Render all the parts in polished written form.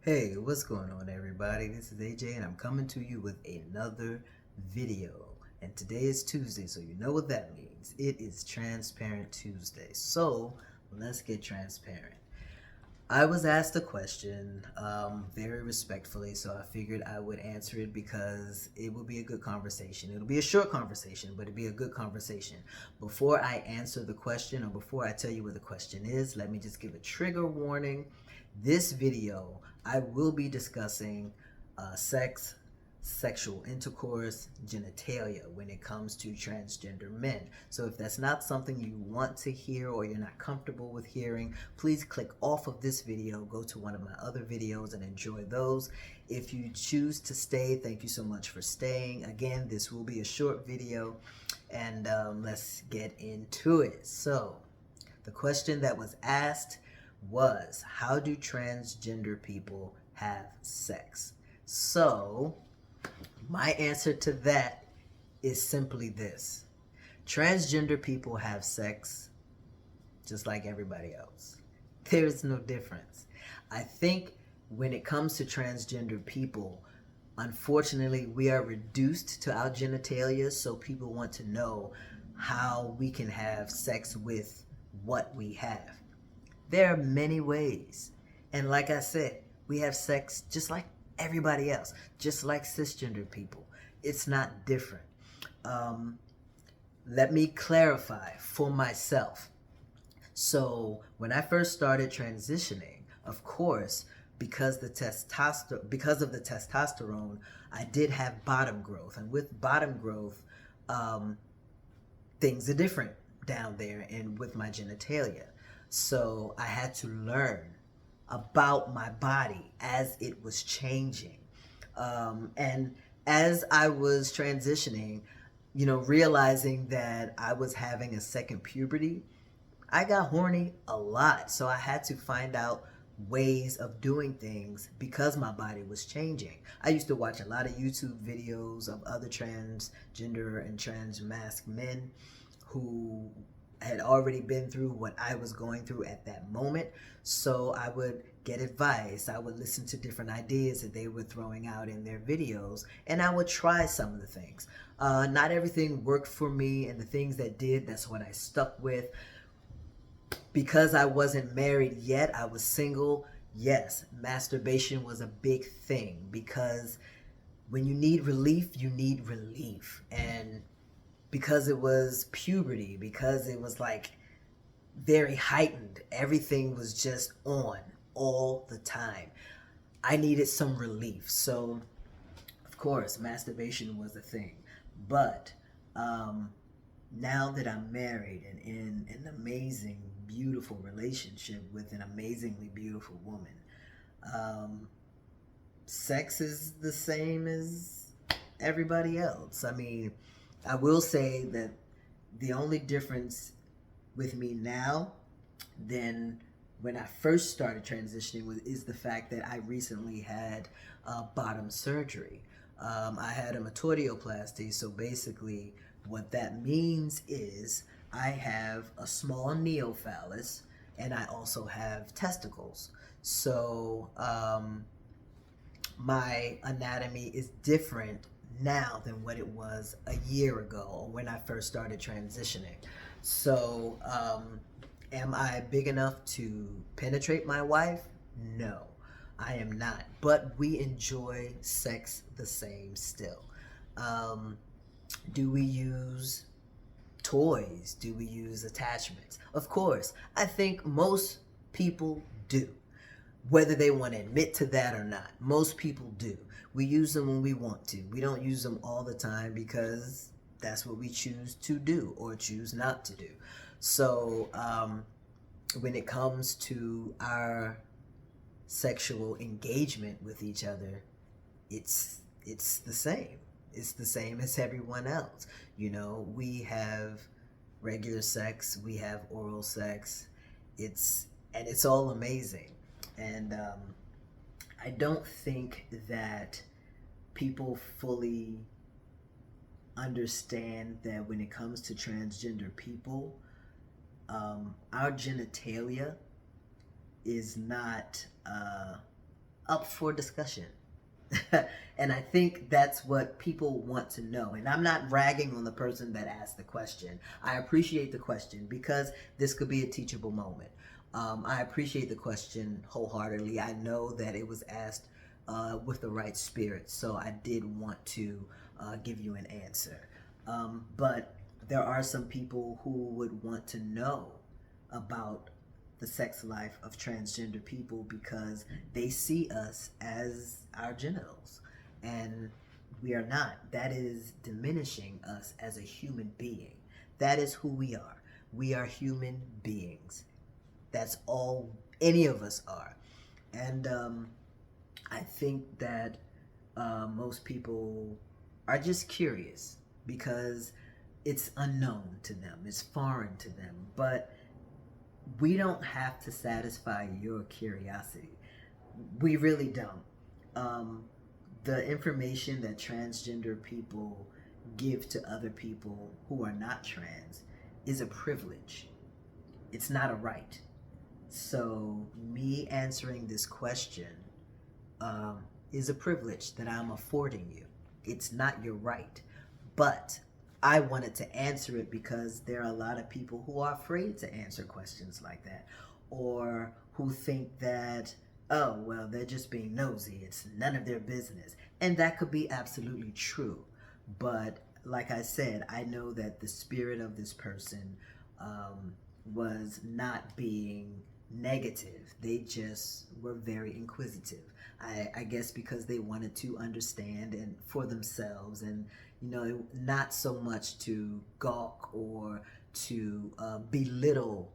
Hey, what's going on, everybody? This is A.J. and I'm coming to you with another video. And today is Tuesday, so you know what that means. It is Transparent Tuesday. So let's get transparent. I was asked a question very respectfully, so I figured I would answer it because it will be a good conversation. It'll be a short conversation, but it'll be a good conversation. Before I answer the question or before I tell you what the question is, let me just give a trigger warning. This video, I will be discussing sex, sexual intercourse, genitalia when it comes to transgender men. So if that's not something you want to hear or you're not comfortable with hearing, please click off of this video, go to one of my other videos and enjoy those. If you choose to stay, thank you so much for staying. Again, this will be a short video and let's get into it. So the question that was asked was, how do transgender people have sex? So my answer to that is simply this. Transgender people have sex just like everybody else. There's no difference. I think when it comes to transgender people, unfortunately, we are reduced to our genitalia, so people want to know how we can have sex with what we have. There are many ways. And like I said, we have sex just like everybody else, just like cisgender people. It's not different. Let me clarify for myself. So when I first started transitioning, of course, because of the testosterone, I did have bottom growth, and with bottom growth, things are different down there and with my genitalia. So I had to learn about my body as it was changing. And as I was transitioning, realizing that I was having a second puberty, I got horny a lot. So I had to find out ways of doing things because my body was changing. I used to watch a lot of YouTube videos of other transgender and trans masc men who had already been through what I was going through at that moment. So I would get advice. I would listen to different ideas that they were throwing out in their videos, and I would try some of the things. Not everything worked for me, and the things that did, that's what I stuck with. Because I wasn't married yet, I was single. Yes, masturbation was a big thing because when you need relief, you need relief. And because it was puberty, because it was like very heightened, everything was just on all the time. I needed some relief. So, of course, masturbation was a thing. But now that I'm married and in an amazing, beautiful relationship with an amazingly beautiful woman, sex is the same as everybody else. I mean, I will say that the only difference with me now than when I first started transitioning is the fact that I recently had bottom surgery. I had a metoidioplasty, so basically what that means is I have a small neophallus and I also have testicles. So my anatomy is different now than what it was a year ago when I first started transitioning. So, am I big enough to penetrate my wife? No, I am not. But we enjoy sex the same still. Um, do we use toys? Do we use attachments? Of course, I think most people do, whether they want to admit to that or not. Most people do. We use them when we want to. We don't use them all the time because that's what we choose to do or choose not to do. So when it comes to our sexual engagement with each other, it's the same. It's the same as everyone else. We have regular sex, we have oral sex. It's all amazing. And I don't think that people fully understand that when it comes to transgender people, our genitalia is not up for discussion. And I think that's what people want to know. And I'm not ragging on the person that asked the question. I appreciate the question because this could be a teachable moment. I appreciate the question wholeheartedly. I know that it was asked with the right spirit, so I did want to give you an answer. But there are some people who would want to know about the sex life of transgender people because they see us as our genitals, and we are not. That is diminishing us as a human being. That is who we are. We are human beings. That's all any of us are. And I think that most people are just curious because it's unknown to them, it's foreign to them. But we don't have to satisfy your curiosity. We really don't. The information that transgender people give to other people who are not trans is a privilege. It's not a right. So me answering this question is a privilege that I'm affording you. It's not your right. But I wanted to answer it because there are a lot of people who are afraid to answer questions like that, or who think that, oh, well, they're just being nosy. It's none of their business. And that could be absolutely true. But like I said, I know that the spirit of this person was not being negative. They just were very inquisitive. I guess because they wanted to understand and for themselves, and not so much to gawk or to belittle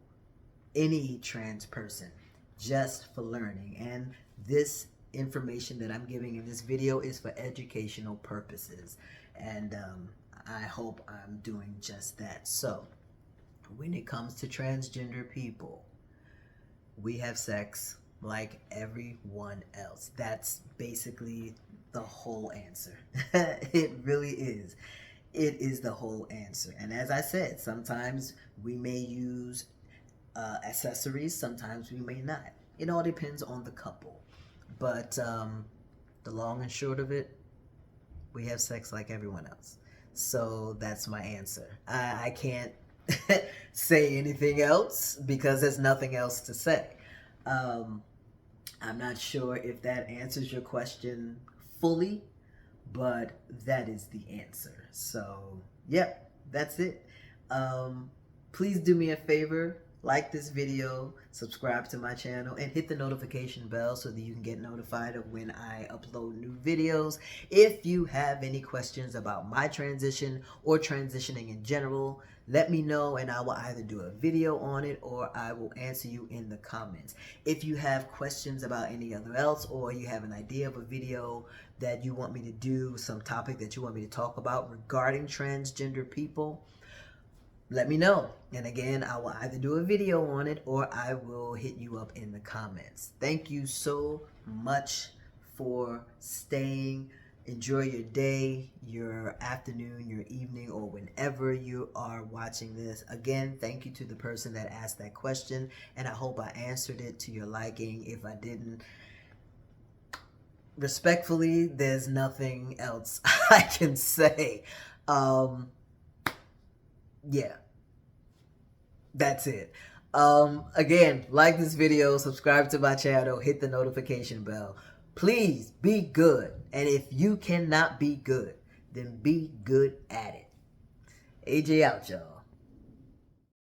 any trans person, just for learning. And this information that I'm giving in this video is for educational purposes, and I hope I'm doing just that. So when it comes to transgender people, we have sex like everyone else. That's basically the whole answer. It really is. It is the whole answer. And as I said, sometimes we may use accessories, sometimes we may not. It all depends on the couple. But the long and short of it, we have sex like everyone else. So that's my answer. I can't say anything else because there's nothing else to say. I'm not sure if that answers your question fully, but that is the answer. So, yep, that's it. Please do me a favor, like this video, subscribe to my channel, and hit the notification bell so that you can get notified of when I upload new videos. If you have any questions about my transition or transitioning in general, let me know and I will either do a video on it or I will answer you in the comments. If you have questions about any other else, or you have an idea of a video that you want me to do, some topic that you want me to talk about regarding transgender people, let me know. And again, I will either do a video on it or I will hit you up in the comments. Thank you so much for staying. Enjoy your day, your afternoon, your evening, or whenever you are watching this. Again, thank you to the person that asked that question, and I hope I answered it to your liking. If I didn't, respectfully, there's nothing else I can say. Yeah, that's it. Again, like this video, subscribe to my channel, hit the notification bell. Please be good. And if you cannot be good, then be good at it. A.J. out, y'all.